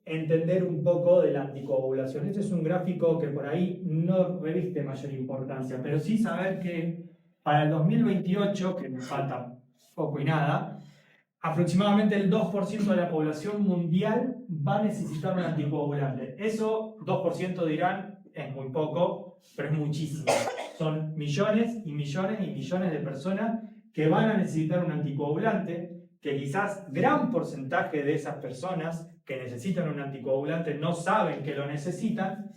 entender un poco de la anticoagulación. Este es un gráfico que por ahí no reviste mayor importancia, pero sí saber que para el 2028, que nos falta poco y nada, aproximadamente el 2% de la población mundial va a necesitar un anticoagulante. Eso, 2% dirán, es muy poco, pero es muchísimo. Son millones y millones y millones de personas que van a necesitar un anticoagulante, que quizás gran porcentaje de esas personas que necesitan un anticoagulante no saben que lo necesitan,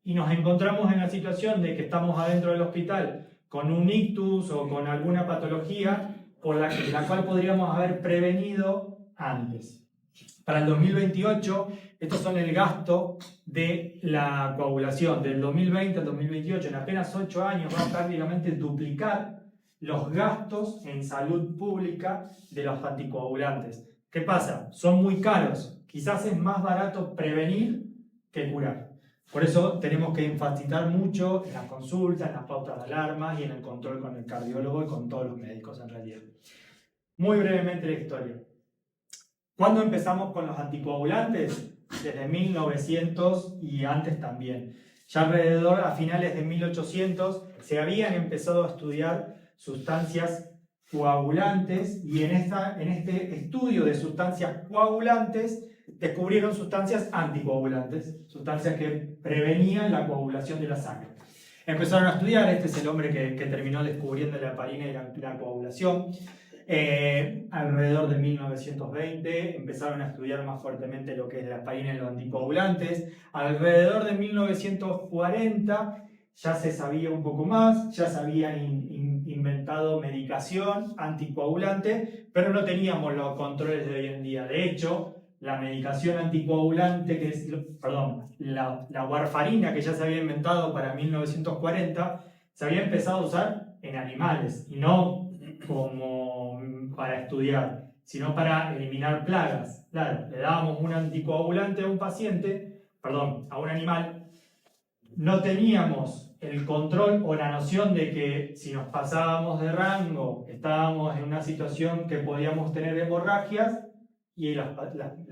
y nos encontramos en la situación de que estamos adentro del hospital con un ictus o con alguna patología por la cual podríamos haber prevenido antes. Para el 2028, estos son el gasto de la coagulación. Del 2020 al 2028, en apenas 8 años, va a prácticamente duplicar los gastos en salud pública de los anticoagulantes. ¿Qué pasa? Son muy caros. Quizás es más barato prevenir que curar. Por eso tenemos que enfatizar mucho en las consultas, en las pautas de alarma y en el control con el cardiólogo y con todos los médicos en realidad. Muy brevemente la historia. ¿Cuándo empezamos con los anticoagulantes? Desde 1900 y antes también. Ya alrededor, a finales de 1800, se habían empezado a estudiar sustancias coagulantes y en este estudio de sustancias coagulantes descubrieron sustancias anticoagulantes, sustancias que prevenían la coagulación de la sangre. Empezaron a estudiar, este es el hombre que terminó descubriendo la heparina y la coagulación. Alrededor de 1920 empezaron a estudiar más fuertemente lo que es la heparina y los anticoagulantes. Alrededor de 1940 ya se sabía un poco más, ya se había inventado medicación anticoagulante, pero no teníamos los controles de hoy en día. De hecho, la medicación anticoagulante, la warfarina que ya se había inventado para 1940, se había empezado a usar en animales y no como para estudiar, sino para eliminar plagas. Claro, le dábamos un anticoagulante a un paciente, a un animal, no teníamos el control o la noción de que si nos pasábamos de rango, estábamos en una situación que podíamos tener hemorragias y los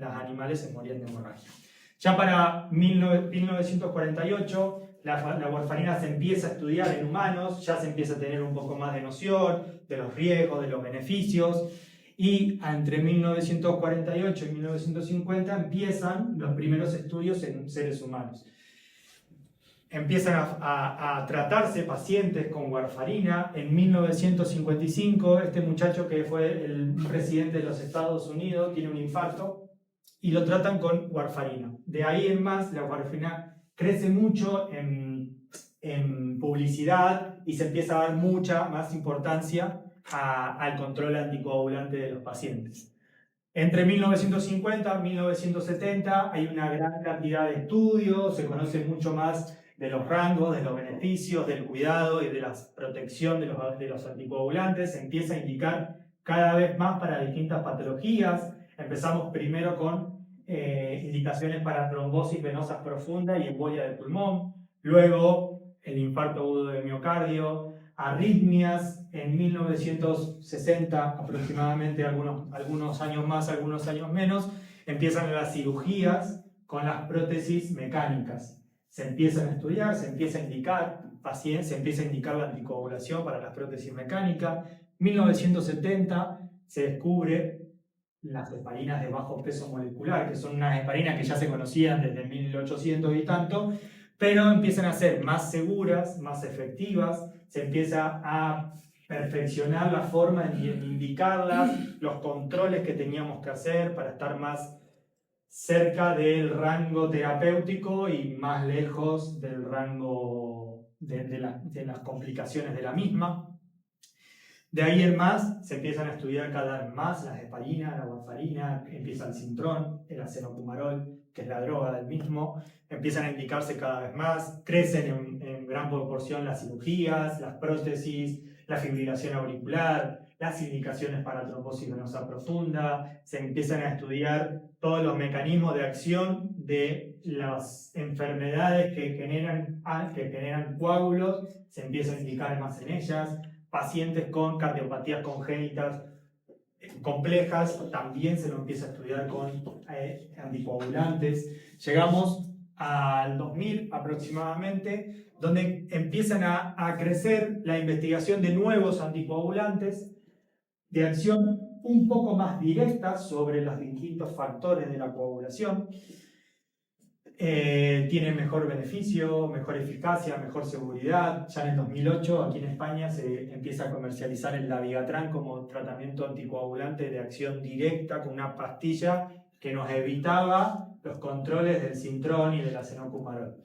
animales se morían de hemorragia. Ya para 1948, la warfarina se empieza a estudiar en humanos, ya se empieza a tener un poco más de noción de los riesgos, de los beneficios, y entre 1948 y 1950 empiezan los primeros estudios en seres humanos. Empiezan a tratarse pacientes con warfarina. En 1955, este muchacho que fue el presidente de los Estados Unidos tiene un infarto y lo tratan con warfarina. De ahí en más, la warfarina crece mucho en publicidad y se empieza a dar mucha más importancia al control anticoagulante de los pacientes. Entre 1950 y 1970 hay una gran cantidad de estudios, se conoce mucho más de los rangos, de los beneficios, del cuidado y de la protección de los anticoagulantes. Se empieza a indicar cada vez más para distintas patologías. Empezamos primero con indicaciones para trombosis venosas profunda y embolia de pulmón, luego el infarto agudo de miocardio, arritmias en 1960 aproximadamente, algunos años más, algunos años menos, empiezan las cirugías con las prótesis mecánicas. Se empiezan a estudiar, se empieza a indicar pacientes, se empieza a indicar la anticoagulación para las prótesis mecánicas. 1970 se descubre las heparinas de bajo peso molecular, que son unas heparinas que ya se conocían desde 1800 y tanto, pero empiezan a ser más seguras, más efectivas, se empieza a perfeccionar la forma de indicarlas, los controles que teníamos que hacer para estar más cerca del rango terapéutico y más lejos del rango de las complicaciones de la misma. De ahí en más se empiezan a estudiar cada vez más las heparinas, la warfarina, empieza el sintrón, el acenopumarol, que es la droga del mismo, empiezan a indicarse cada vez más, crecen en gran proporción las cirugías, las prótesis, la fibrilación auricular, las indicaciones para trombosis venosa profunda, se empiezan a estudiar todos los mecanismos de acción de las enfermedades que generan coágulos, se empieza a indicar más en ellas, pacientes con cardiopatías congénitas complejas, también se lo empieza a estudiar con anticoagulantes. Llegamos al 2000 aproximadamente, donde empiezan a crecer la investigación de nuevos anticoagulantes de acción un poco más directa sobre los distintos factores de la coagulación. Tienen mejor beneficio, mejor eficacia, mejor seguridad. Ya en el 2008 aquí en España se empieza a comercializar el Dabigatran como tratamiento anticoagulante de acción directa con una pastilla que nos evitaba los controles del Sintrón y del acenocumarol.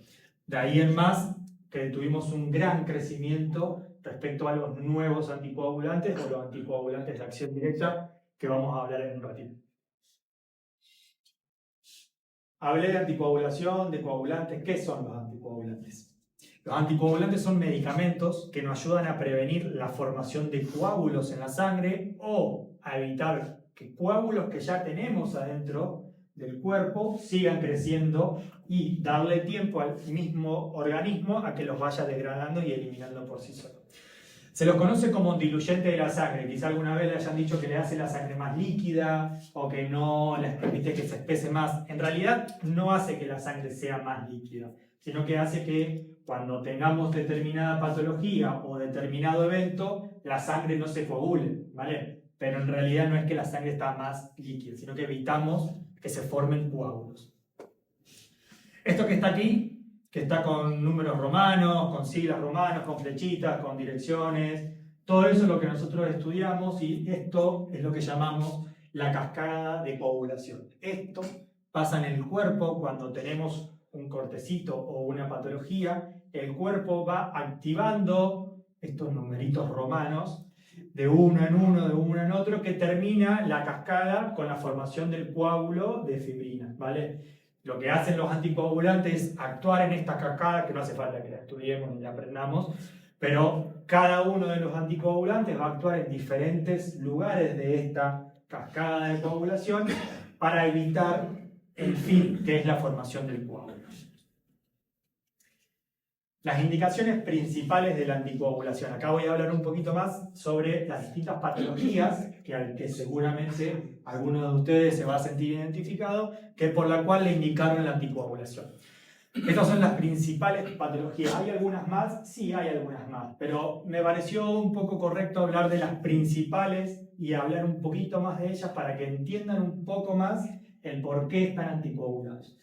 De ahí en más que tuvimos un gran crecimiento respecto a los nuevos anticoagulantes o los anticoagulantes de acción directa que vamos a hablar en un ratito. Hablé de anticoagulación, de coagulantes. ¿Qué son los anticoagulantes? Los anticoagulantes son medicamentos que nos ayudan a prevenir la formación de coágulos en la sangre o a evitar que coágulos que ya tenemos adentro del cuerpo sigan creciendo y darle tiempo al mismo organismo a que los vaya degradando y eliminando por sí solo. Se los conoce como diluyente de la sangre. Quizá alguna vez le hayan dicho que le hace la sangre más líquida o que no les permite que se espese más. En realidad no hace que la sangre sea más líquida, sino que hace que cuando tengamos determinada patología o determinado evento, la sangre no se coagule, ¿vale? Pero en realidad no es que la sangre está más líquida, sino que evitamos que se formen coágulos. Esto que está aquí, que está con números romanos, con siglas romanas, con flechitas, con direcciones, todo eso es lo que nosotros estudiamos y esto es lo que llamamos la cascada de coagulación. Esto pasa en el cuerpo cuando tenemos un cortecito o una patología, el cuerpo va activando estos numeritos romanos de uno en uno, de uno en otro, que termina la cascada con la formación del coágulo de fibrina, ¿vale? Lo que hacen los anticoagulantes es actuar en esta cascada, que no hace falta que la estudiemos ni la aprendamos, pero cada uno de los anticoagulantes va a actuar en diferentes lugares de esta cascada de coagulación para evitar el fin, que es la formación del coágulo. Las indicaciones principales de la anticoagulación. Acá voy a hablar un poquito más sobre las distintas patologías que seguramente alguno de ustedes se va a sentir identificado, que por la cual le indicaron la anticoagulación. Estas son las principales patologías. ¿Hay algunas más? Sí, hay algunas más, pero me pareció un poco correcto hablar de las principales y hablar un poquito más de ellas para que entiendan un poco más el por qué están anticoagulados.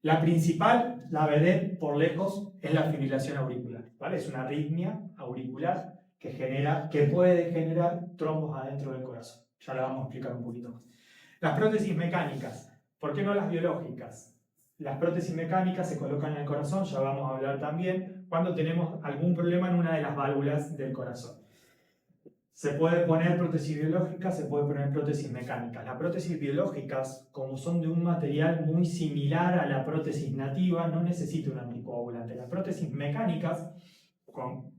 La principal, la vedette por lejos, es la fibrilación auricular, ¿vale? Es una arritmia auricular que puede generar trombos adentro del corazón. Ya la vamos a explicar un poquito más. Las prótesis mecánicas, ¿por qué no las biológicas? Las prótesis mecánicas se colocan en el corazón, ya vamos a hablar también, cuando tenemos algún problema en una de las válvulas del corazón. Se puede poner prótesis biológica, se puede poner prótesis mecánica. Las prótesis biológicas, como son de un material muy similar a la prótesis nativa, no necesitan un anticoagulante. Las prótesis mecánicas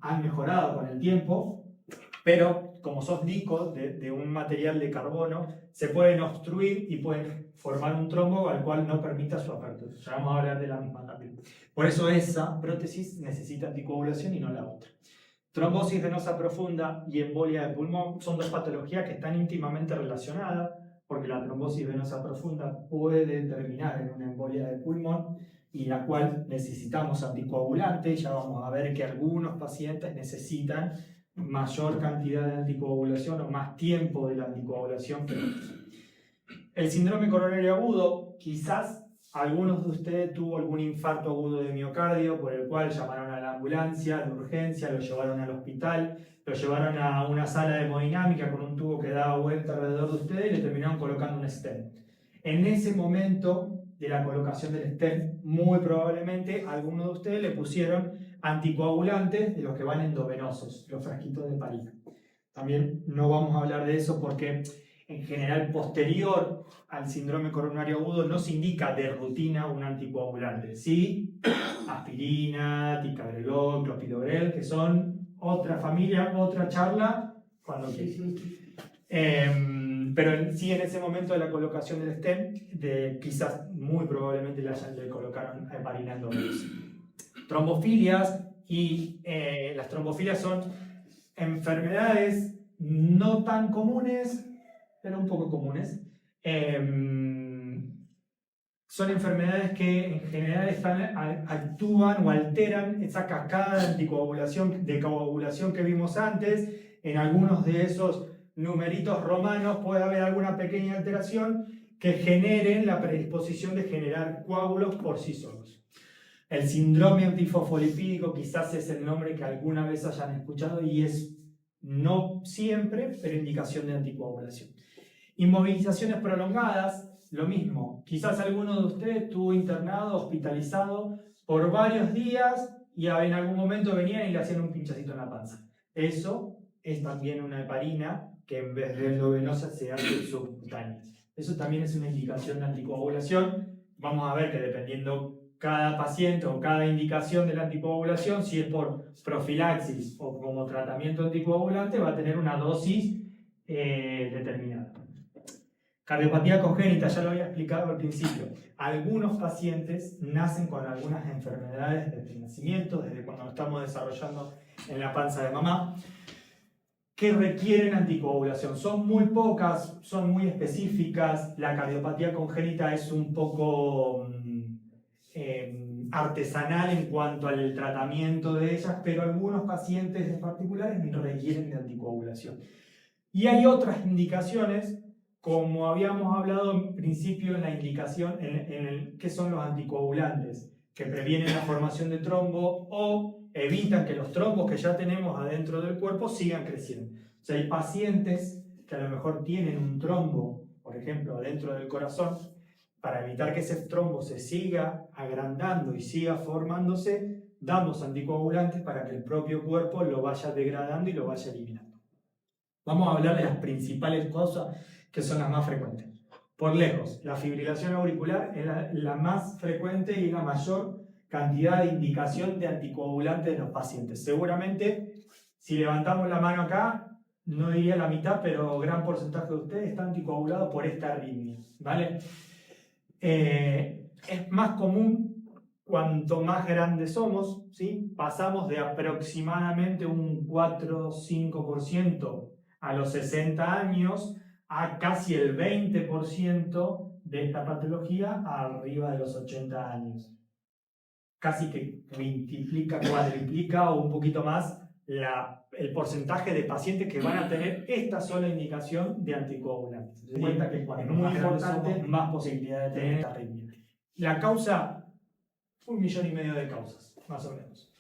han mejorado con el tiempo, pero como son discos de un material de carbono, se pueden obstruir y pueden formar un trombo al cual no permita su apertura. Ya vamos a hablar de la misma también. Por eso esa prótesis necesita anticoagulación y no la otra. Trombosis venosa profunda y embolia de pulmón son dos patologías que están íntimamente relacionadas, porque la trombosis venosa profunda puede terminar en una embolia de pulmón y la cual necesitamos anticoagulante. Ya vamos a ver que algunos pacientes necesitan mayor cantidad de anticoagulación o más tiempo de la anticoagulación que otros. El síndrome coronario agudo, quizás algunos de ustedes tuvo algún infarto agudo de miocardio por el cual llamaron a la ambulancia de urgencia, lo llevaron al hospital, lo llevaron a una sala de hemodinámica con un tubo que daba vuelta alrededor de ustedes y le terminaron colocando un stent. En ese momento de la colocación del stent, muy probablemente algunos de ustedes le pusieron anticoagulantes de los que van endovenosos, los frasquitos de Parina. También no vamos a hablar de eso porque en general posterior al síndrome coronario agudo no se indica de rutina un anticoagulante. Sí, aspirina, ticagrelor, clopidogrel, que son otra familia, otra charla, cuando quieran. Pero sí, en ese momento de la colocación del stent, quizás muy probablemente le colocaron heparina endovenosa. Trombofilias, y las trombofilias son enfermedades no tan comunes, pero un poco comunes. Son enfermedades que en general actúan o alteran esa cascada de coagulación que vimos antes. En algunos de esos numeritos romanos puede haber alguna pequeña alteración que genere la predisposición de generar coágulos por sí solos. El síndrome antifosfolipídico quizás es el nombre que alguna vez hayan escuchado y es no siempre, pero indicación de anticoagulación. Inmovilizaciones prolongadas, lo mismo. Quizás alguno de ustedes estuvo internado, hospitalizado por varios días y en algún momento venían y le hacían un pinchacito en la panza. Eso es también una heparina que en vez de endovenosa se hace subcutánea. Eso también es una indicación de anticoagulación. Vamos a ver que dependiendo cada paciente o cada indicación de la anticoagulación, si es por profilaxis o como tratamiento anticoagulante, va a tener una dosis determinada. Cardiopatía congénita, ya lo había explicado al principio. Algunos pacientes nacen con algunas enfermedades desde el nacimiento, desde cuando nos estamos desarrollando en la panza de mamá, que requieren anticoagulación. Son muy pocas, son muy específicas. La cardiopatía congénita es un poco artesanal en cuanto al tratamiento de ellas, pero algunos pacientes en particulares requieren de anticoagulación. Y hay otras indicaciones, como habíamos hablado en principio en la indicación, ¿qué son los anticoagulantes? Que previenen la formación de trombo o evitan que los trombos que ya tenemos adentro del cuerpo sigan creciendo. O sea, hay pacientes que a lo mejor tienen un trombo, por ejemplo, adentro del corazón, para evitar que ese trombo se siga agrandando y siga formándose, damos anticoagulantes para que el propio cuerpo lo vaya degradando y lo vaya eliminando. Vamos a hablar de las principales cosas que son las más frecuentes. Por lejos, la fibrilación auricular es la más frecuente y la mayor cantidad de indicación de anticoagulantes de los pacientes. Seguramente, si levantamos la mano acá, no diría la mitad, pero gran porcentaje de ustedes está anticoagulado por esta arritmia, ¿vale? Es más común cuanto más grandes somos, ¿sí? Pasamos de aproximadamente un 4 o 5% a los 60 años a casi el 20% de esta patología arriba de los 80 años. Casi que multiplica, cuadriplica o un poquito más el porcentaje de pacientes que van a tener esta sola indicación de anticoagulantes. Se cuenta que cuando es muy importante, más posibilidad de tener esta arritmia. La causa, 1,5 millones de causas, más o menos.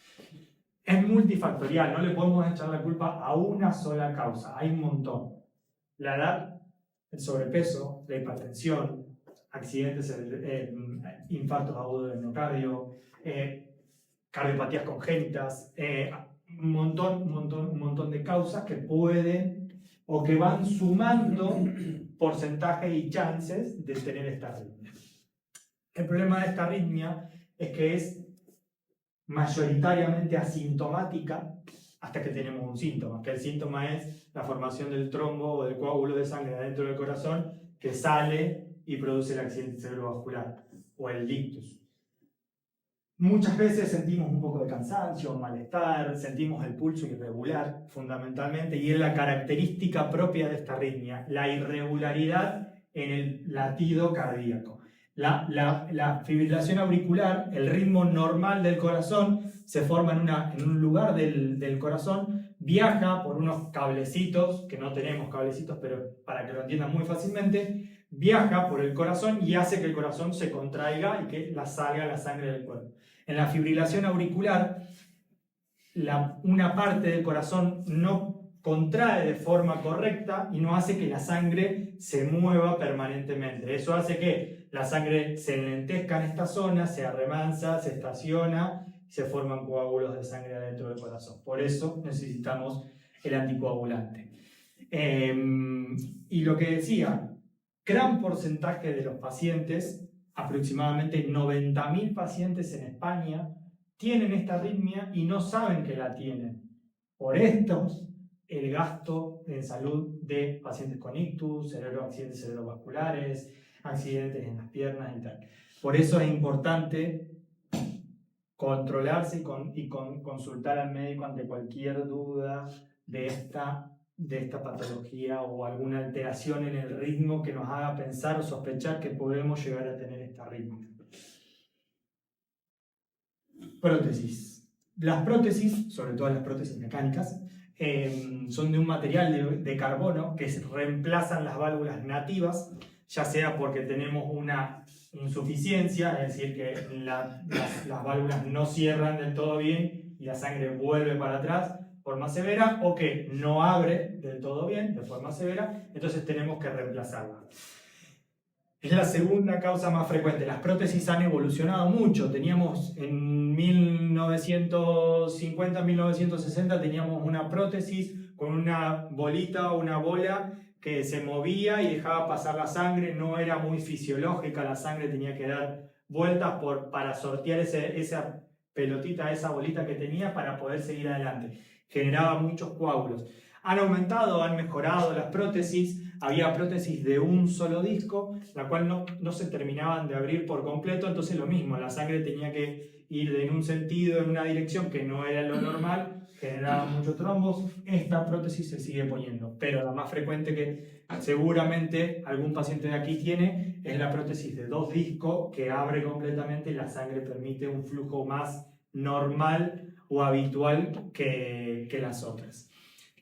Es multifactorial, no le podemos echar la culpa a una sola causa, hay un montón. La edad, el sobrepeso, la hipertensión, accidentes, infartos agudos del miocardio, cardiopatías congénitas, un montón de causas que pueden o que van sumando porcentajes y chances de tener esta arritmia. El problema de esta arritmia es que es mayoritariamente asintomática hasta que tenemos un síntoma, que el síntoma es la formación del trombo o del coágulo de sangre adentro del corazón que sale y produce el accidente cerebrovascular o el ictus. Muchas veces sentimos un poco de cansancio, malestar, sentimos el pulso irregular fundamentalmente, y es la característica propia de esta arritmia, la irregularidad en el latido cardíaco. La fibrilación auricular, el ritmo normal del corazón, se forma en un lugar del corazón, viaja por unos cablecitos, que no tenemos cablecitos, pero para que lo entiendan muy fácilmente, viaja por el corazón y hace que el corazón se contraiga y que salga la sangre del cuerpo. En la fibrilación auricular, una parte del corazón no contrae de forma correcta y no hace que la sangre se mueva permanentemente. Eso hace que la sangre se enlentezca en esta zona, se arremansa, se estaciona y se forman coágulos de sangre adentro del corazón. Por eso necesitamos el anticoagulante. Y lo que decía, gran porcentaje de los pacientes, aproximadamente 90.000 pacientes en España, tienen esta arritmia y no saben que la tienen. Por estos, el gasto en salud de pacientes con ictus, accidentes cerebrovasculares, accidentes en las piernas y tal. Por eso es importante controlarse y consultar al médico ante cualquier duda de de esta patología o alguna alteración en el ritmo que nos haga pensar o sospechar que podemos llegar a tener esta arritmia. Prótesis. Las prótesis, sobre todo las prótesis mecánicas, son de un material de carbono que reemplazan las válvulas nativas, ya sea porque tenemos una insuficiencia, es decir, que las válvulas no cierran del todo bien y la sangre vuelve para atrás de forma severa, o que no abre del todo bien de forma severa, entonces tenemos que reemplazarla. Es la segunda causa más frecuente. Las prótesis han evolucionado mucho. Teníamos en 1950, 1960, teníamos una prótesis con una bolita o una bola que se movía y dejaba pasar la sangre. No era muy fisiológica, la sangre tenía que dar vueltas para sortear esa pelotita, esa bolita que tenía para poder seguir adelante. Generaba muchos coágulos. Han aumentado, han mejorado las prótesis. Había prótesis de un solo disco, la cual no se terminaban de abrir por completo, entonces lo mismo, la sangre tenía que ir en un sentido, en una dirección que no era lo normal, generaba muchos trombos. Esta prótesis se sigue poniendo, pero la más frecuente que seguramente algún paciente de aquí tiene es la prótesis de dos discos, que abre completamente y la sangre permite un flujo más normal o habitual que las otras.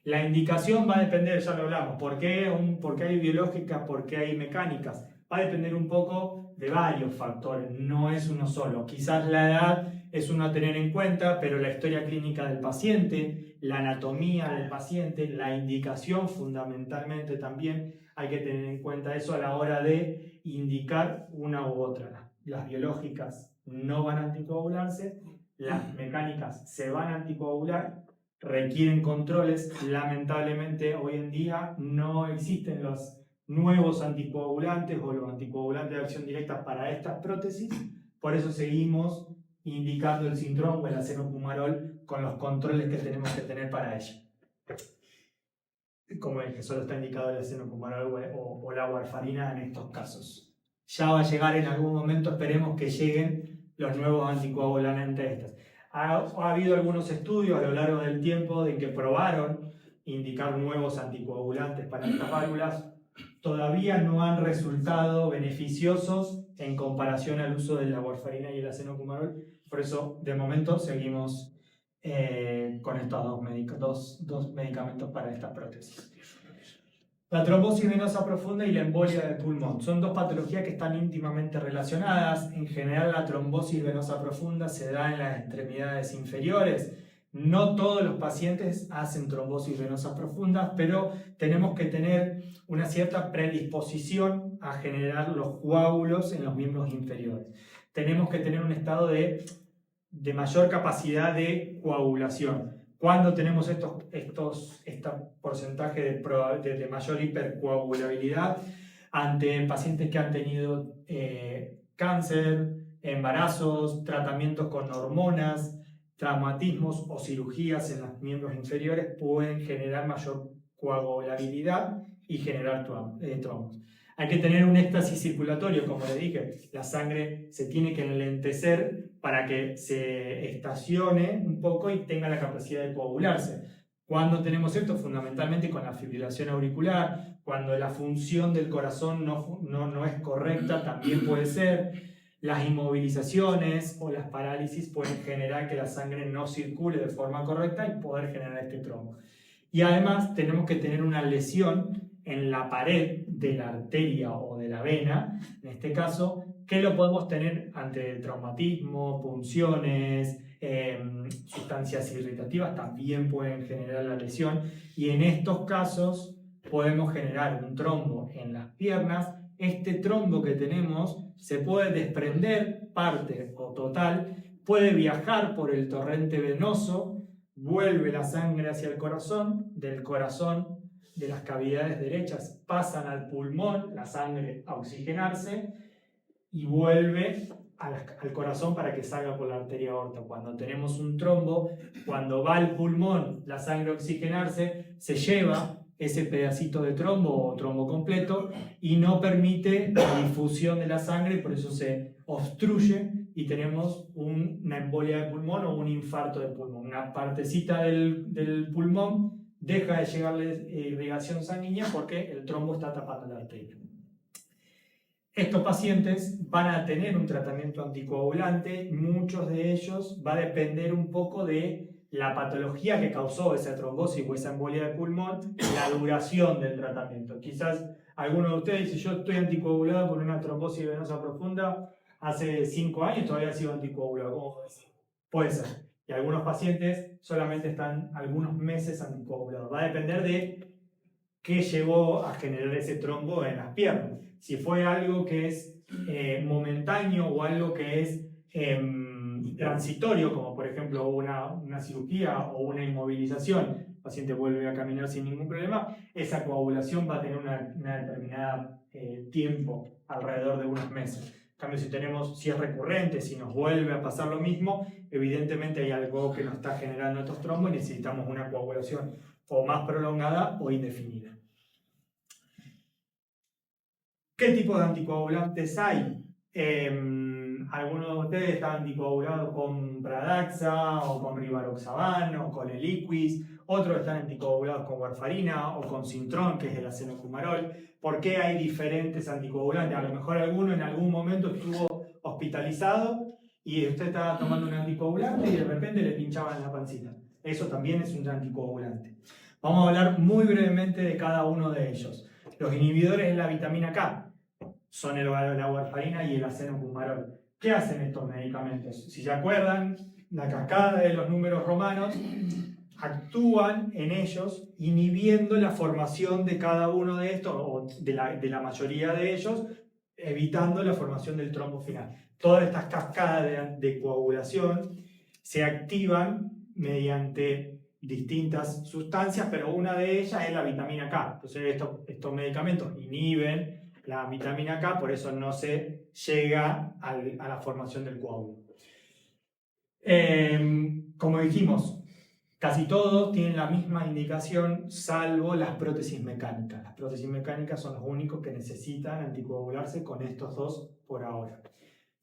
La indicación va a depender, ya lo hablamos, ¿por qué hay biológicas, por qué hay mecánicas? Va a depender un poco de varios factores, no es uno solo. Quizás la edad es uno a tener en cuenta, pero la historia clínica del paciente, la anatomía del paciente, la indicación fundamentalmente también, hay que tener en cuenta eso a la hora de indicar una u otra. Las biológicas no van a anticoagularse, las mecánicas se van a anticoagular, requieren controles. Lamentablemente hoy en día no existen los nuevos anticoagulantes o los anticoagulantes de acción directa para estas prótesis, por eso seguimos indicando el Sintrom o el acenofumarol con los controles que tenemos que tener para ella. Como es que solo está indicado el acenofumarol o la warfarina en estos casos. Ya va a llegar en algún momento, esperemos que lleguen los nuevos anticoagulantes estas. Ha habido algunos estudios a lo largo del tiempo de que probaron indicar nuevos anticoagulantes para estas válvulas. Todavía no han resultado beneficiosos en comparación al uso de la warfarina y el acenofumarol. Por eso, de momento, seguimos con estos dos medicamentos para esta prótesis. La trombosis venosa profunda y la embolia del pulmón son dos patologías que están íntimamente relacionadas. En general, la trombosis venosa profunda se da en las extremidades inferiores. No todos los pacientes hacen trombosis venosas profundas, pero tenemos que tener una cierta predisposición a generar los coágulos en los miembros inferiores. Tenemos que tener un estado de mayor capacidad de coagulación. Cuando tenemos este porcentaje de mayor hipercoagulabilidad ante pacientes que han tenido cáncer, embarazos, tratamientos con hormonas, traumatismos o cirugías en los miembros inferiores, pueden generar mayor coagulabilidad y generar trombos. Hay que tener un éxtasis circulatorio, como les dije, la sangre se tiene que enlentecer para que se estacione un poco y tenga la capacidad de coagularse. Cuando tenemos esto, fundamentalmente con la fibrilación auricular, cuando la función del corazón no es correcta, también puede ser. Las inmovilizaciones o las parálisis pueden generar que la sangre no circule de forma correcta y poder generar este trombo. Y además tenemos que tener una lesión en la pared de la arteria o de la vena, en este caso, que lo podemos tener ante traumatismo, punciones, sustancias irritativas también pueden generar la lesión, y en estos casos podemos generar un trombo en las piernas. Este trombo que tenemos se puede desprender, parte o total, puede viajar por el torrente venoso, vuelve la sangre hacia el corazón, del corazón de las cavidades derechas pasan al pulmón, la sangre a oxigenarse y vuelve al corazón para que salga por la arteria aorta. Cuando tenemos un trombo, cuando va al pulmón la sangre a oxigenarse, se lleva ese pedacito de trombo o trombo completo y no permite la difusión de la sangre, y por eso se obstruye y tenemos una embolia de pulmón o un infarto de pulmón. Una partecita del pulmón deja de llegarle irrigación sanguínea porque el trombo está tapando la arteria. Estos pacientes van a tener un tratamiento anticoagulante, muchos de ellos va a depender un poco de la patología que causó esa trombosis o esa embolia de pulmón, la duración del tratamiento. Quizás alguno de ustedes dice, yo estoy anticoagulado por una trombosis venosa profunda hace 5 años, todavía sigo anticoagulado. ¿Cómo puede ser? Puede ser. Y algunos pacientes solamente están algunos meses anticoagulados. Va a depender de qué llevó a generar ese trombo en las piernas. Si fue algo que es momentáneo o algo que es transitorio, como por ejemplo una cirugía o una inmovilización, el paciente vuelve a caminar sin ningún problema, esa coagulación va a tener una determinada tiempo, alrededor de unos meses. En cambio, si es recurrente, si nos vuelve a pasar lo mismo, evidentemente hay algo que nos está generando estos trombos y necesitamos una coagulación o más prolongada o indefinida. ¿Qué tipo de anticoagulantes hay? Algunos de ustedes están anticoagulados con Pradaxa o con Rivaroxaban o con Eliquis, otros están anticoagulados con warfarina o con Sintrom, que es el acenocumarol. ¿Por qué hay diferentes anticoagulantes? A lo mejor alguno en algún momento estuvo hospitalizado y usted estaba tomando un anticoagulante y de repente le pinchaban la pancita. Eso también es un anticoagulante. Vamos a hablar muy brevemente de cada uno de ellos. Los inhibidores de la vitamina K son la warfarina y el acenocumarol. ¿Qué hacen estos medicamentos? Si se acuerdan, la cascada de los números romanos actúan en ellos inhibiendo la formación de cada uno de estos, o de la mayoría de ellos, evitando la formación del trombo final. Todas estas cascadas de coagulación se activan mediante distintas sustancias, pero una de ellas es la vitamina K. Entonces estos medicamentos inhiben la vitamina K, por eso no se llega a la formación del coágulo. Como dijimos, casi todos tienen la misma indicación, salvo las prótesis mecánicas. Las prótesis mecánicas son los únicos que necesitan anticoagularse con estos dos por ahora.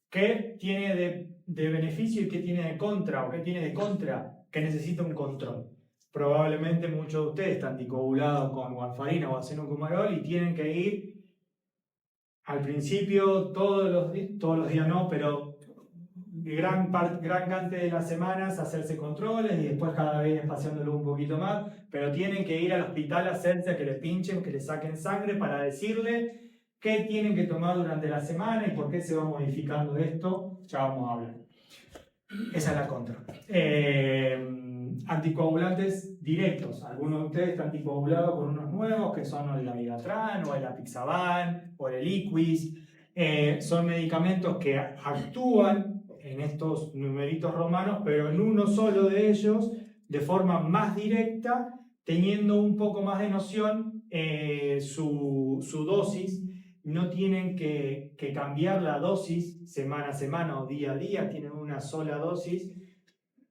¿Qué tiene de beneficio y qué tiene de contra? ¿O qué tiene de contra? Que necesita un control. Probablemente muchos de ustedes están anticoagulados con warfarina o acenocumarol y tienen que ir al principio, todos los días no, pero gran cantidad de las semanas hacerse controles y después cada vez espaciándolo un poquito más, pero tienen que ir al hospital a hacerse a que le pinchen, que le saquen sangre para decirle qué tienen que tomar durante la semana y por qué se va modificando esto, ya vamos a hablar. Esa es la contra. Anticoagulantes directos. Algunos de ustedes están anticoagulados con unos nuevos que son el Dabigatran o el Apixaban o el Eliquis. Son medicamentos que actúan en estos numeritos romanos, pero en uno solo de ellos de forma más directa, teniendo un poco más de noción su dosis. No tienen que cambiar la dosis semana a semana o día a día, tienen una sola dosis.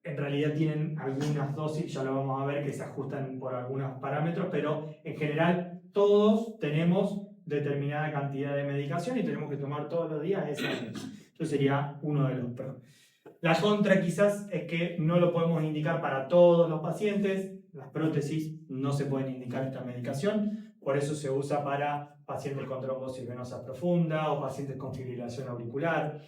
En realidad tienen algunas dosis, ya lo vamos a ver, que se ajustan por algunos parámetros, pero en general todos tenemos determinada cantidad de medicación y tenemos que tomar todos los días esa dosis. Eso sería uno de los pros. La contra quizás es que no lo podemos indicar para todos los pacientes. Las prótesis no se pueden indicar esta medicación, por eso se usa para pacientes con trombosis venosa profunda o pacientes con fibrilación auricular,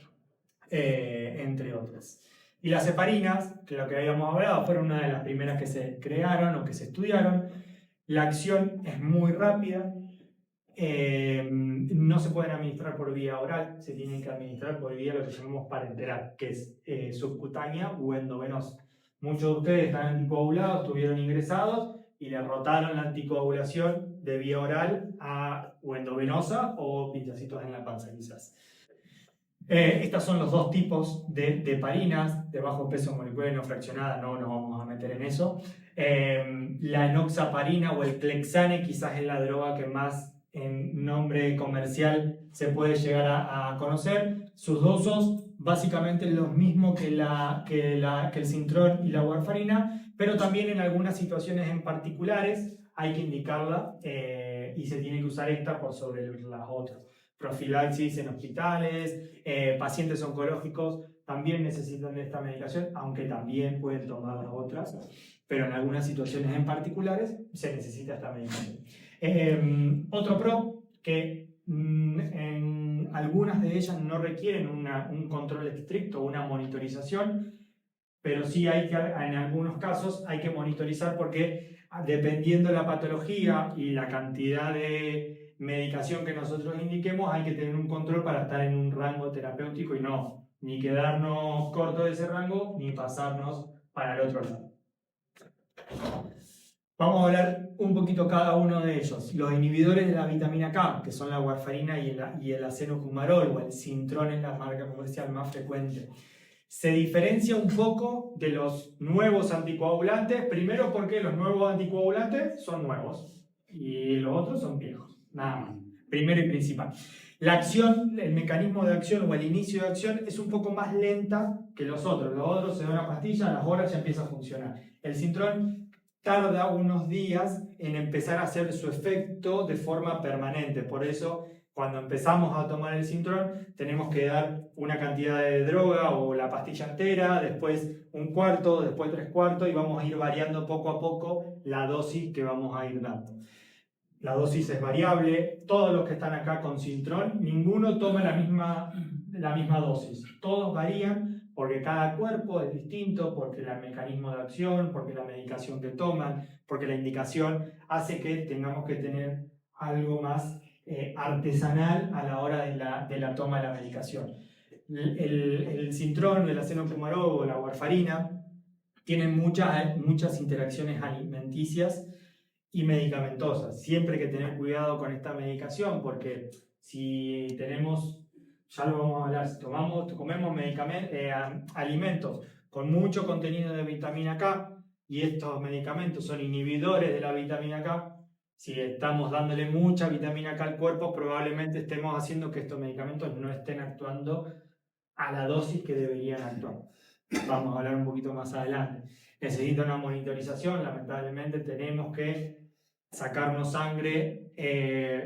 entre otras. Y las heparinas, que lo que habíamos hablado, fueron una de las primeras que se crearon o que se estudiaron. La acción es muy rápida, no se pueden administrar por vía oral, se tienen que administrar por vía lo que llamamos parenteral, que es subcutánea o endovenosa. Muchos de ustedes están anticoagulados, estuvieron ingresados y le rotaron la anticoagulación de vía oral o endovenosa o pinchacitos en la panza quizás. Estos son los dos tipos de heparinas de bajo peso molecular y no fraccionada, no nos vamos a meter en eso. La enoxaparina o el Clexane quizás es la droga que más en nombre comercial se puede llegar a conocer. Sus dosos básicamente los mismos que el Sintrom y la warfarina, pero también en algunas situaciones en particulares hay que indicarla y se tiene que usar esta por sobre las otras. Profilaxis en hospitales, pacientes oncológicos, también necesitan de esta medicación, aunque también pueden tomar las otras, pero en algunas situaciones en particulares se necesita esta medicación. Otro pro, que en algunas de ellas no requieren un control estricto, una monitorización, pero sí hay que, en algunos casos hay que monitorizar porque dependiendo de la patología y la cantidad de medicación que nosotros indiquemos, hay que tener un control para estar en un rango terapéutico y no ni quedarnos cortos de ese rango ni pasarnos para el otro lado. Vamos a hablar un poquito cada uno de ellos. Los inhibidores de la vitamina K, que son la warfarina y el acenofumarol, o el Sintron es la marca comercial más frecuente. Se diferencia un poco de los nuevos anticoagulantes, primero porque los nuevos anticoagulantes son nuevos y los otros son viejos, nada más. Primero y principal. La acción, el mecanismo de acción o el inicio de acción es un poco más lenta que los otros. Los otros se da una pastilla, a las horas ya empieza a funcionar. El Sintron tarda unos días en empezar a hacer su efecto de forma permanente. Por eso, cuando empezamos a tomar el Sintron, tenemos que dar una cantidad de droga o la pastilla entera, después un cuarto, después 3/4 y vamos a ir variando poco a poco la dosis que vamos a ir dando. La dosis es variable. Todos los que están acá con Sintron, ninguno toma la misma dosis. Todos varían porque cada cuerpo es distinto, porque el mecanismo de acción, porque la medicación que toman, porque la indicación hace que tengamos que tener algo más artesanal a la hora de la toma de la medicación. El Sintron, el acenofumarol o la warfarina tienen muchas interacciones alimenticias y medicamentosas. Siempre hay que tener cuidado con esta medicación porque si tenemos, ya lo vamos a hablar, si comemos alimentos con mucho contenido de vitamina K y estos medicamentos son inhibidores de la vitamina K, si estamos dándole mucha vitamina K al cuerpo, probablemente estemos haciendo que estos medicamentos no estén actuando a la dosis que deberían actuar. Vamos a hablar un poquito más adelante. Necesita una monitorización, lamentablemente tenemos que sacarnos sangre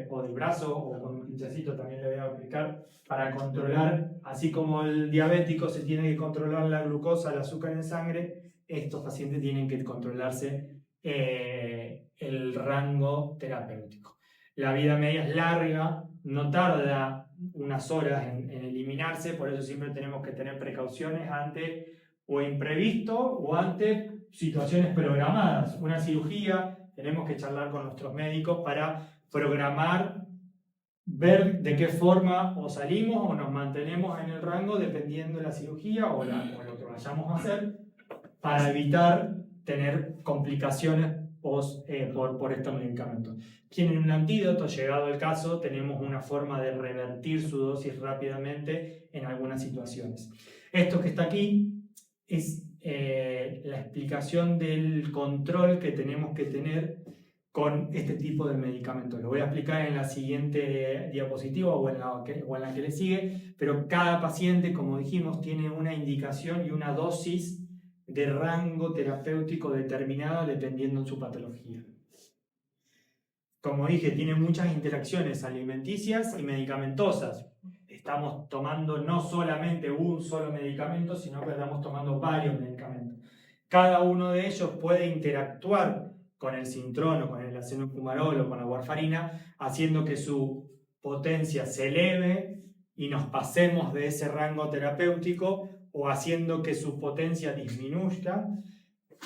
o del brazo o con un pinchacito, también le voy a aplicar, para controlar, así como el diabético se tiene que controlar la glucosa, el azúcar en sangre, estos pacientes tienen que controlarse el rango terapéutico. La vida media es larga, no tarda unas horas en eliminarse, por eso siempre tenemos que tener precauciones ante o imprevisto o ante situaciones programadas. Una cirugía, tenemos que charlar con nuestros médicos para programar, ver de qué forma o salimos o nos mantenemos en el rango dependiendo de la cirugía o lo que vayamos a hacer, para evitar tener complicaciones por estos medicamentos. Tienen un antídoto, llegado el caso, tenemos una forma de revertir su dosis rápidamente en algunas situaciones. Esto que está aquí es la explicación del control que tenemos que tener con este tipo de medicamentos. Lo voy a explicar en la siguiente diapositiva o en la que le sigue, pero cada paciente, como dijimos, tiene una indicación y una dosis de rango terapéutico determinado dependiendo de su patología. Como dije, tiene muchas interacciones alimenticias y medicamentosas. Estamos tomando no solamente un solo medicamento, sino que estamos tomando varios medicamentos. Cada uno de ellos puede interactuar con el Sintron o con el acenofumarol o con la warfarina, haciendo que su potencia se eleve y nos pasemos de ese rango terapéutico, o haciendo que su potencia disminuya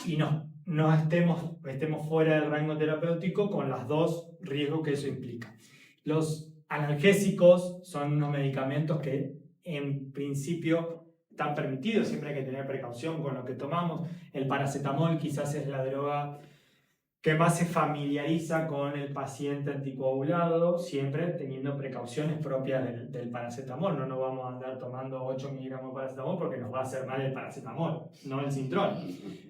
y no estemos fuera del rango terapéutico, con los dos riesgos que eso implica. Los analgésicos son unos medicamentos que en principio están permitidos, siempre hay que tener precaución con lo que tomamos. El paracetamol quizás es la droga que más se familiariza con el paciente anticoagulado, siempre teniendo precauciones propias del paracetamol. No nos vamos a andar tomando 8 miligramos de paracetamol porque nos va a hacer mal el paracetamol, no el Sintron.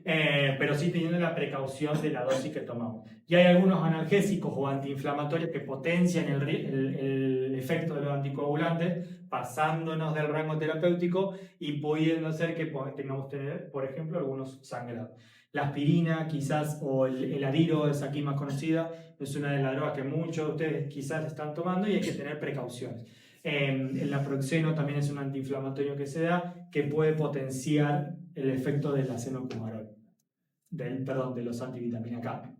Pero sí teniendo la precaución de la dosis que tomamos. Y hay algunos analgésicos o antiinflamatorios que potencian el efecto de los anticoagulantes, pasándonos del rango terapéutico y pudiendo hacer que tengamos que tener, por ejemplo, algunos sangrados. La aspirina quizás, o el Adiro, es aquí más conocida, es una de las drogas que muchos de ustedes quizás están tomando y hay que tener precauciones. El naproxeno también es un antiinflamatorio que se da, que puede potenciar el efecto del acenocumarol, de los antivitamina K.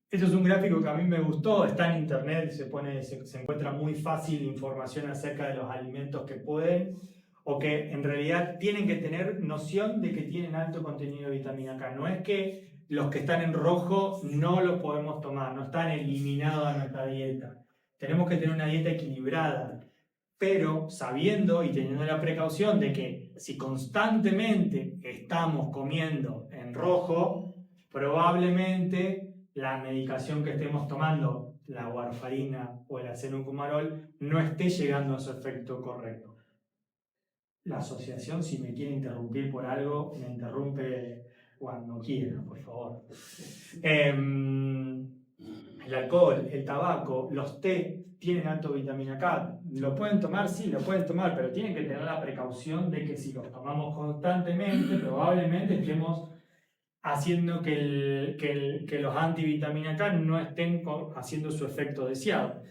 Este es un gráfico que a mí me gustó, está en internet, se encuentra muy fácil información acerca de los alimentos que pueden o que en realidad tienen que tener noción de que tienen alto contenido de vitamina K. No es que los que están en rojo no los podemos tomar, no están eliminados de nuestra dieta. Tenemos que tener una dieta equilibrada, pero sabiendo y teniendo la precaución de que si constantemente estamos comiendo en rojo, probablemente la medicación que estemos tomando, la warfarina o el acenocumarol, no esté llegando a su efecto correcto. La asociación, si me quiere interrumpir por algo, me interrumpe cuando quiera, por favor. El alcohol, el tabaco, los té tienen alto vitamina K. ¿Lo pueden tomar? Sí, lo pueden tomar, pero tienen que tener la precaución de que si los tomamos constantemente, probablemente estemos haciendo que los antivitamina K no estén haciendo su efecto deseado.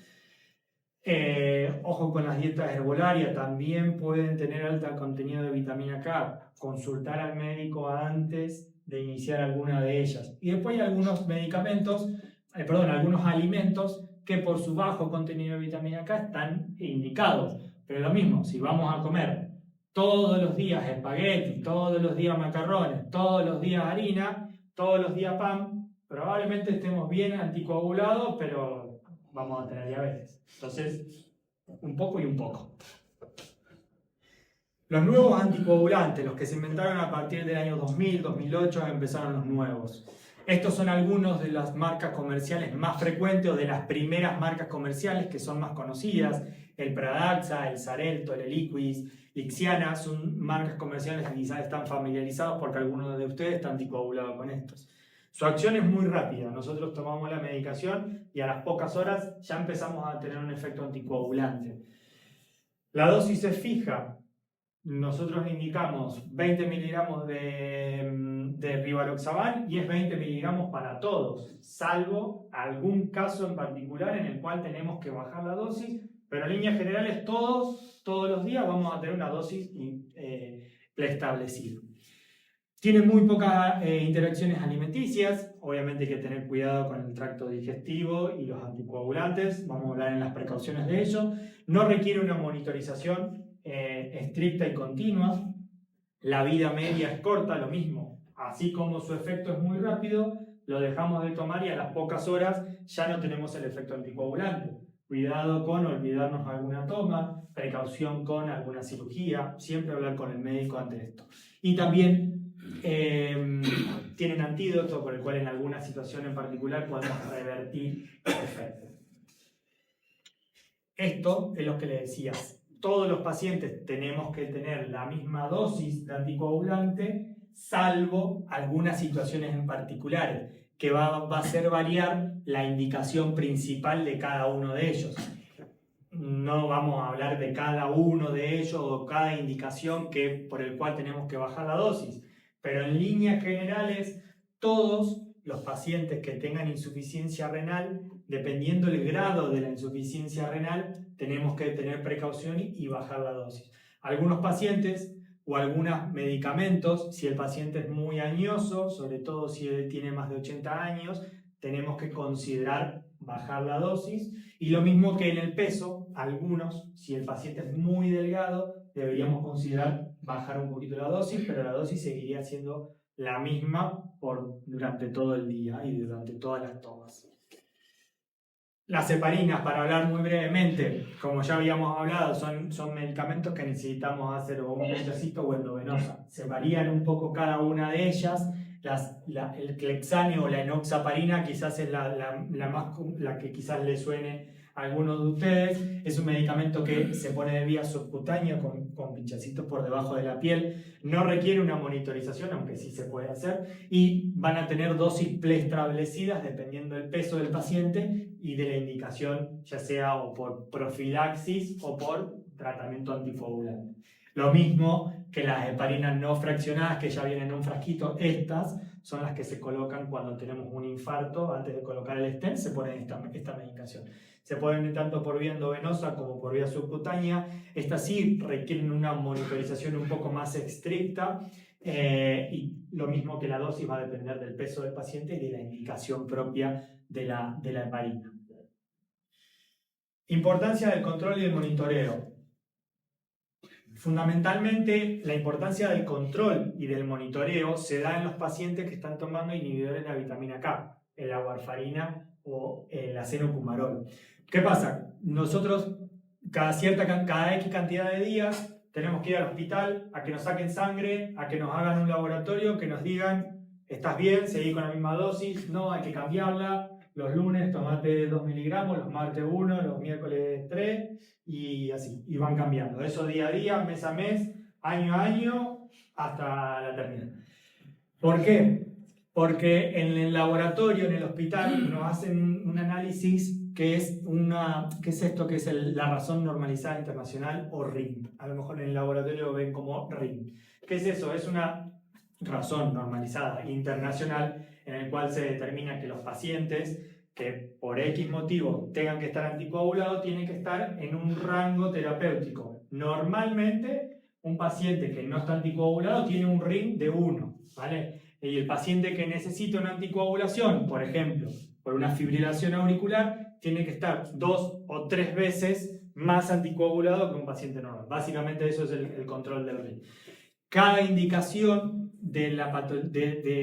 Ojo con las dietas herbolarias, también pueden tener alto contenido de vitamina K. Consultar al médico antes de iniciar alguna de ellas. Y después hay algunos algunos alimentos que por su bajo contenido de vitamina K están indicados. Pero lo mismo, si vamos a comer todos los días espagueti, todos los días macarrones, todos los días harina, todos los días pan, probablemente estemos bien anticoagulados, pero vamos a tener diabetes. Entonces, un poco y un poco. Los nuevos anticoagulantes, los que se inventaron a partir del año 2000, 2008, empezaron los nuevos. Estos son algunos de las marcas comerciales más frecuentes o de las primeras marcas comerciales que son más conocidas. El Pradaxa, el Xarelto, el Eliquis, Lixiana, son marcas comerciales que quizás están familiarizados porque algunos de ustedes están anticoagulados con estos. Su acción es muy rápida. Nosotros tomamos la medicación y a las pocas horas ya empezamos a tener un efecto anticoagulante. La dosis es fija. Nosotros indicamos 20 miligramos de Rivaroxaban y es 20 miligramos para todos, salvo algún caso en particular en el cual tenemos que bajar la dosis, pero en líneas generales todos los días vamos a tener una dosis preestablecida. Tiene muy pocas interacciones alimenticias, obviamente hay que tener cuidado con el tracto digestivo y los anticoagulantes, vamos a hablar en las precauciones de ello. No requiere una monitorización estricta y continua, la vida media es corta, lo mismo, así como su efecto es muy rápido, lo dejamos de tomar y a las pocas horas ya no tenemos el efecto anticoagulante. Cuidado con olvidarnos alguna toma, precaución con alguna cirugía, siempre hablar con el médico antes de esto. Y también tienen antídoto por el cual en alguna situación en particular podemos revertir el efecto. Esto es lo que le decía. Todos los pacientes tenemos que tener la misma dosis de anticoagulante, salvo algunas situaciones en particulares, que va a hacer variar la indicación principal de cada uno de ellos. No vamos a hablar de cada uno de ellos o cada indicación por el cual tenemos que bajar la dosis, pero en líneas generales, todos los pacientes que tengan insuficiencia renal, dependiendo del grado de la insuficiencia renal, tenemos que tener precaución y bajar la dosis. Algunos pacientes o algunos medicamentos, si el paciente es muy añoso, sobre todo si él tiene más de 80 años, tenemos que considerar bajar la dosis. Y lo mismo que en el peso, algunos, si el paciente es muy delgado, deberíamos considerar bajar un poquito la dosis, pero la dosis seguiría siendo la misma durante todo el día y durante todas las tomas. Las heparinas, para hablar muy brevemente, como ya habíamos hablado, son medicamentos que necesitamos hacer o un pinchacito o endovenosa. Se varían un poco cada una de ellas. El clexane o la enoxaparina quizás es la que quizás le suene a algunos de ustedes. Es un medicamento que se pone de vía subcutánea con pinchacitos por debajo de la piel. No requiere una monitorización, aunque sí se puede hacer. Y van a tener dosis preestablecidas dependiendo del peso del paciente y de la indicación, ya sea o por profilaxis o por tratamiento anticoagulante. Lo mismo que las heparinas no fraccionadas que ya vienen en un frasquito, estas son las que se colocan cuando tenemos un infarto. Antes de colocar el stent se pone esta medicación. Se pueden ir tanto por vía endovenosa como por vía subcutánea. Estas sí requieren una monitorización un poco más estricta y lo mismo que la dosis va a depender del peso del paciente y de la indicación propia de la heparina. Importancia del control y del monitoreo. Fundamentalmente, la importancia del control y del monitoreo se da en los pacientes que están tomando inhibidores de la vitamina K, la warfarina o el acenocumarol. ¿Qué pasa? Nosotros cada X cantidad de días tenemos que ir al hospital a que nos saquen sangre, a que nos hagan un laboratorio, que nos digan, estás bien, seguí con la misma dosis, no, hay que cambiarla. Los lunes tomate 2 miligramos, los martes 1, los miércoles 3 y así, y van cambiando. Eso día a día, mes a mes, año a año, hasta la terminal. ¿Por qué? Porque en el laboratorio, en el hospital, nos hacen un análisis que es esto, que es la razón normalizada internacional o RIN. A lo mejor en el laboratorio lo ven como RIN. ¿Qué es eso? Es una razón normalizada internacional en el cual se determina que los pacientes que por X motivo tengan que estar anticoagulados tienen que estar en un rango terapéutico. Normalmente, un paciente que no está anticoagulado tiene un RIN de 1, ¿vale? Y el paciente que necesita una anticoagulación, por ejemplo, por una fibrilación auricular, tiene que estar 2 o 3 veces más anticoagulado que un paciente normal. Básicamente eso es el control del RIN. Cada indicación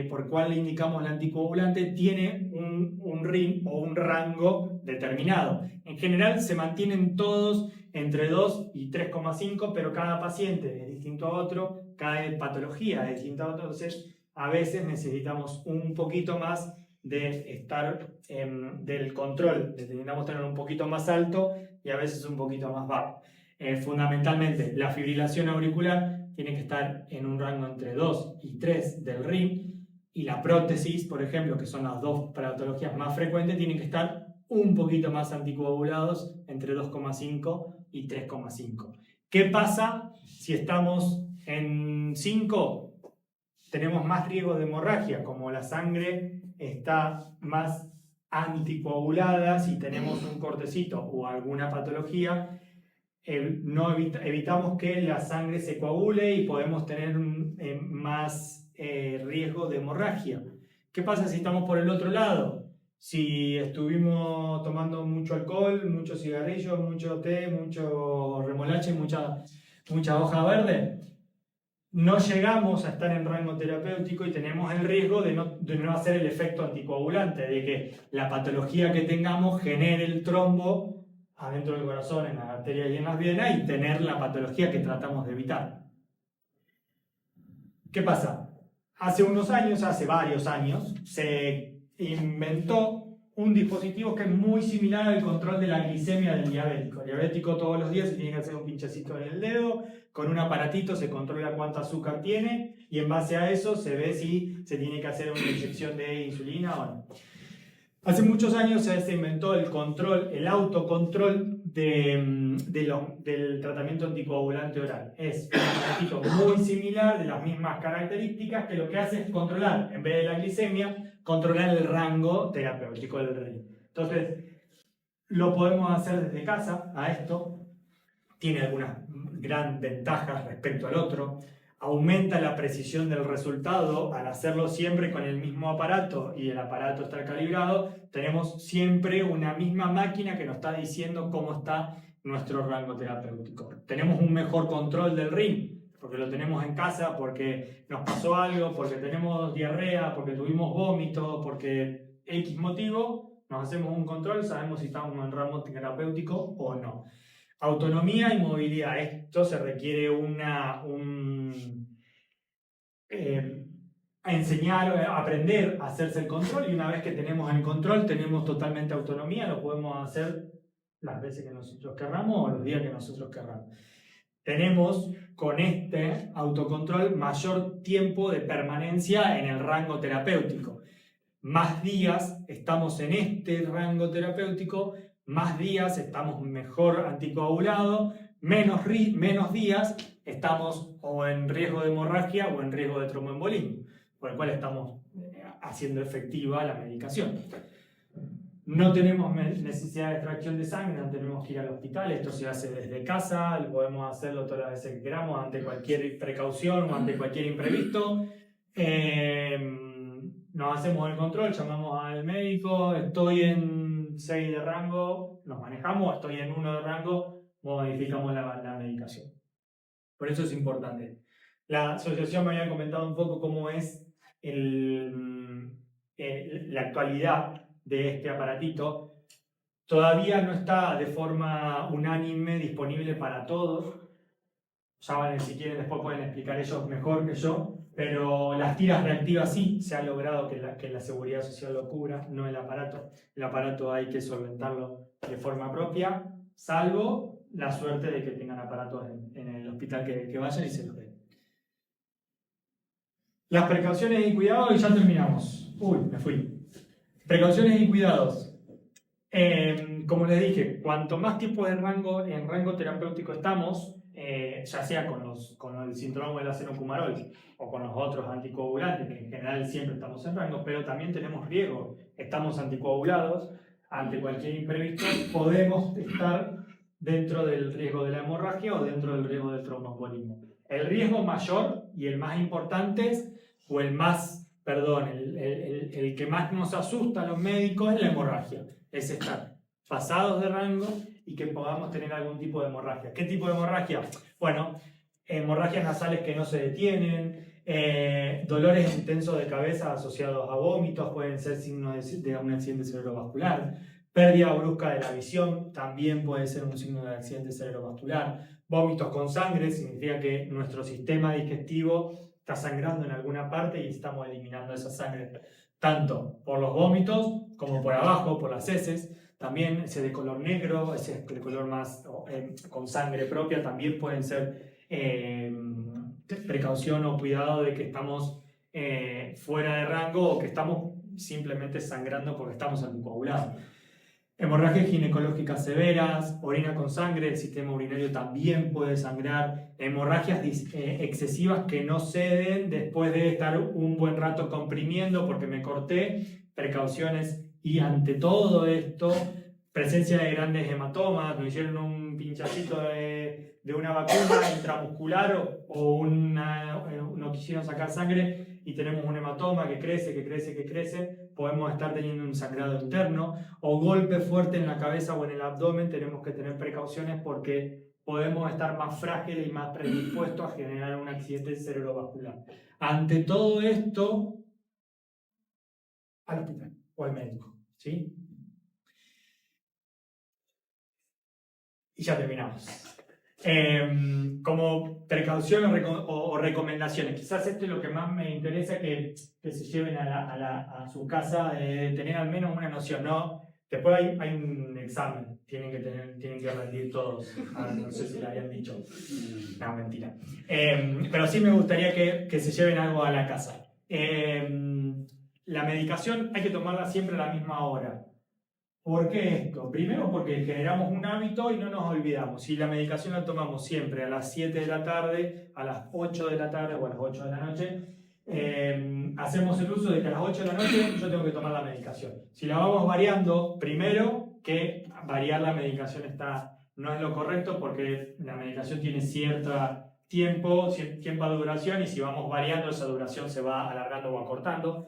por cuál le indicamos el anticoagulante tiene un RIN o un rango determinado. En general se mantienen todos entre 2 y 3,5, pero cada paciente es distinto a otro, cada patología es distinta a otro, entonces a veces necesitamos un poquito más del control, necesitamos tener un poquito más alto y a veces un poquito más bajo. Fundamentalmente, la fibrilación auricular tiene que estar en un rango entre 2 y 3 del RIN, y la prótesis, por ejemplo, que son las dos patologías más frecuentes, tienen que estar un poquito más anticoagulados, entre 2,5 y 3,5. ¿Qué pasa si estamos en 5? Tenemos más riesgo de hemorragia, como la sangre está más anticoagulada, si tenemos un cortecito o alguna patología, evitamos que la sangre se coagule y podemos tener más riesgo de hemorragia. ¿Qué pasa si estamos por el otro lado? Si estuvimos tomando mucho alcohol, mucho cigarrillo, mucho té, mucho remolacha y mucha hoja verde, no llegamos a estar en rango terapéutico y tenemos el riesgo de no hacer el efecto anticoagulante, de que la patología que tengamos genere el trombo adentro del corazón, en las arterias y en las venas, y tener la patología que tratamos de evitar. ¿Qué pasa? Hace varios años, se inventó un dispositivo que es muy similar al control de la glicemia del diabético. El diabético todos los días se tiene que hacer un pinchacito en el dedo, con un aparatito se controla cuánto azúcar tiene, y en base a eso se ve si se tiene que hacer una inyección de insulina o no. Hace muchos años se inventó el autocontrol del tratamiento anticoagulante oral. Es un aparatito muy similar, de las mismas características, que lo que hace es controlar, en vez de la glicemia, controlar el rango terapéutico del RIN. Entonces, lo podemos hacer desde casa a esto. Tiene algunas gran ventajas respecto al otro. Aumenta la precisión del resultado al hacerlo siempre con el mismo aparato y el aparato está calibrado. Tenemos siempre una misma máquina que nos está diciendo cómo está nuestro rango terapéutico. Tenemos un mejor control del RIN, porque lo tenemos en casa, porque nos pasó algo, porque tenemos diarrea, porque tuvimos vómitos, porque X motivo, nos hacemos un control, sabemos si estamos en rango terapéutico o no. Autonomía y movilidad. Esto se requiere aprender a hacerse el control, y una vez que tenemos el control, tenemos totalmente autonomía, lo podemos hacer las veces que nosotros querramos o los días que nosotros querramos. Tenemos con este autocontrol mayor tiempo de permanencia en el rango terapéutico. Más días estamos en este rango terapéutico, más días estamos mejor anticoagulados, menos días estamos o en riesgo de hemorragia o en riesgo de tromboembolismo, por el cual estamos haciendo efectiva la medicación. No tenemos necesidad de extracción de sangre, no tenemos que ir al hospital, esto se hace desde casa, podemos hacerlo todas las veces que queramos ante cualquier precaución o ante cualquier imprevisto. Nos hacemos el control, llamamos al médico, estoy en 6 de rango, nos manejamos, estoy en 1 de rango, modificamos la medicación. Por eso es importante. La asociación me había comentado un poco cómo es la actualidad de este aparatito. Todavía no está de forma unánime disponible para todos. Ya van, si quieren, después pueden explicar ellos mejor que yo. Pero las tiras reactivas sí, se ha logrado que la seguridad social lo cubra, no el aparato. El aparato hay que solventarlo de forma propia, salvo la suerte de que tengan aparatos en el hospital que vayan y se los den. Las precauciones y cuidados, y ya terminamos. Uy, me fui. Precauciones y cuidados. Como les dije, cuanto más tipos de rango en rango terapéutico estamos, ya sea con el síndrome del acenocumarol o con los otros anticoagulantes, que en general siempre estamos en rango, pero también tenemos riesgo. Estamos anticoagulados, ante cualquier imprevisto podemos estar dentro del riesgo de la hemorragia o dentro del riesgo del tromboembolismo. El riesgo mayor y el más importante o el que más nos asusta a los médicos es la hemorragia. Es estar pasados de rango y que podamos tener algún tipo de hemorragia. ¿Qué tipo de hemorragia? Bueno, hemorragias nasales que no se detienen, dolores intensos de cabeza asociados a vómitos, pueden ser signos de un accidente cerebrovascular, pérdida brusca de la visión, también puede ser un signo de accidente cerebrovascular, vómitos con sangre, significa que nuestro sistema digestivo está sangrando en alguna parte y estamos eliminando esa sangre, tanto por los vómitos como por abajo, por las heces. También ese de color negro, ese de color más con sangre propia, también pueden ser precaución o cuidado de que estamos fuera de rango o que estamos simplemente sangrando porque estamos anticoagulados. Hemorragias ginecológicas severas, orina con sangre, el sistema urinario también puede sangrar, hemorragias excesivas que no ceden después de estar un buen rato comprimiendo porque me corté, precauciones. Y ante todo esto, presencia de grandes hematomas, nos hicieron un pinchacito de una vacuna intramuscular o no quisieron sacar sangre y tenemos un hematoma que crece, podemos estar teniendo un sangrado interno o golpe fuerte en la cabeza o en el abdomen, tenemos que tener precauciones porque podemos estar más frágiles y más predispuestos a generar un accidente cerebrovascular. Ante todo esto, al hospital o al médico, ¿sí? Y ya terminamos. Como precaución o recomendaciones, quizás esto es lo que más me interesa que se lleven a su casa, tener al menos una noción, ¿no? Después hay un examen, tienen que rendir todos, no sé si lo habían dicho, no, mentira. Pero sí me gustaría que se lleven algo a la casa. La medicación hay que tomarla siempre a la misma hora. ¿Por qué esto? Primero porque generamos un hábito y no nos olvidamos. Si la medicación la tomamos siempre a las 7 de la tarde, a las 8 de la tarde o a las 8 de la noche, hacemos el uso de que a las 8 de la noche yo tengo que tomar la medicación. Si la vamos variando, primero que variar la medicación no es lo correcto porque la medicación tiene cierto tiempo de duración y si vamos variando esa duración se va alargando o acortando.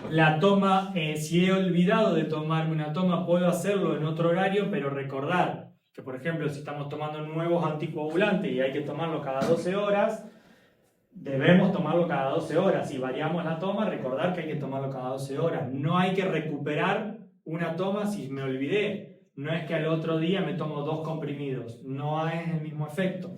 La toma, si he olvidado de tomarme una toma, puedo hacerlo en otro horario, pero recordar que, por ejemplo, si estamos tomando nuevos anticoagulantes y hay que tomarlo cada 12 horas, debemos tomarlo cada 12 horas. Si variamos la toma, recordar que hay que tomarlo cada 12 horas. No hay que recuperar una toma si me olvidé. No es que al otro día me tomo 2 comprimidos. No es el mismo efecto.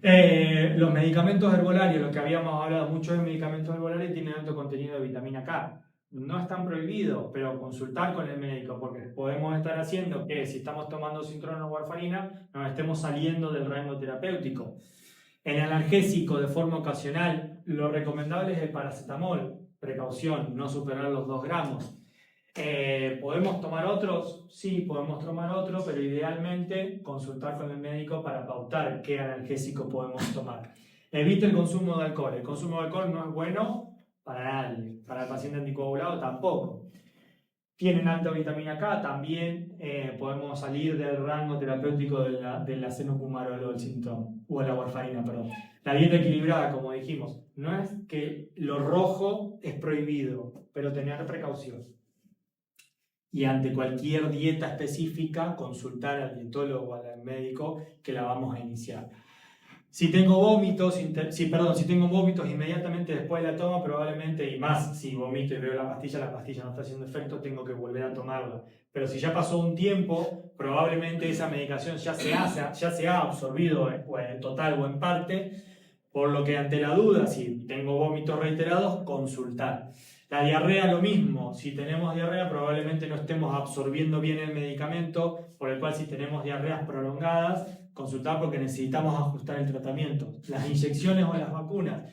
Los medicamentos herbolarios, lo que habíamos hablado mucho de medicamentos herbolarios, tienen alto contenido de vitamina K. No están prohibidos, pero consultar con el médico, porque podemos estar haciendo que si estamos tomando cintrona o warfarina, nos estemos saliendo del rango terapéutico. El analgésico de forma ocasional, lo recomendable es el paracetamol. Precaución, no superar los 2 gramos. ¿Podemos tomar otros? Sí, podemos tomar otros, pero idealmente consultar con el médico para pautar qué analgésico podemos tomar. Evite el consumo de alcohol. El consumo de alcohol no es bueno para nadie. Para el paciente anticoagulado tampoco. tienen alta vitamina K, también podemos salir del rango terapéutico de la acenocumarol o el sintón, o la warfarina, perdón. La dieta equilibrada, como dijimos, no es que lo rojo es prohibido, pero tener precaución. Y ante cualquier dieta específica, consultar al dietólogo o al médico que la vamos a iniciar. Si tengo vómitos, si tengo vómitos inmediatamente después de la toma, probablemente, y más si vomito y veo la pastilla no está haciendo efecto, tengo que volver a tomarla. Pero si ya pasó un tiempo, probablemente esa medicación ya se ha absorbido en total o en parte, por lo que ante la duda, si tengo vómitos reiterados, consultar. La diarrea lo mismo, si tenemos diarrea probablemente no estemos absorbiendo bien el medicamento, por el cual si tenemos diarreas prolongadas, consultar porque necesitamos ajustar el tratamiento. Las inyecciones o las vacunas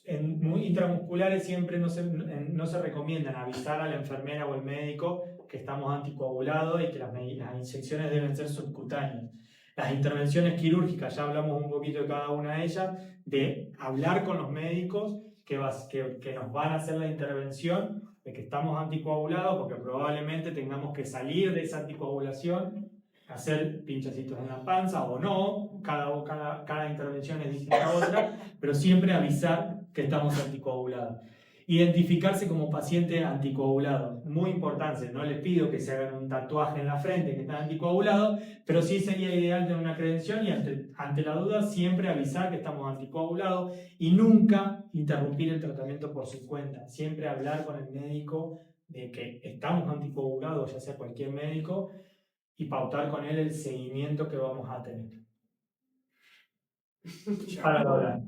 intramusculares siempre no se recomiendan avisar a la enfermera o el médico que estamos anticoagulados y que las inyecciones deben ser subcutáneas. Las intervenciones quirúrgicas, ya hablamos un poquito de cada una de ellas, de hablar con los médicos que nos van a hacer la intervención de que estamos anticoagulados porque probablemente tengamos que salir de esa anticoagulación, hacer pinchacitos en la panza o no, cada intervención es distinta a otra, pero siempre avisar que estamos anticoagulados. Identificarse como paciente anticoagulado, muy importante, no les pido que se hagan un tatuaje en la frente que están anticoagulados, pero sí sería ideal tener una credencial y ante la duda siempre avisar que estamos anticoagulados y nunca interrumpir el tratamiento por su cuenta, siempre hablar con el médico de que estamos anticoagulados, ya sea cualquier médico, y pautar con él el seguimiento que vamos a tener. Para lograr.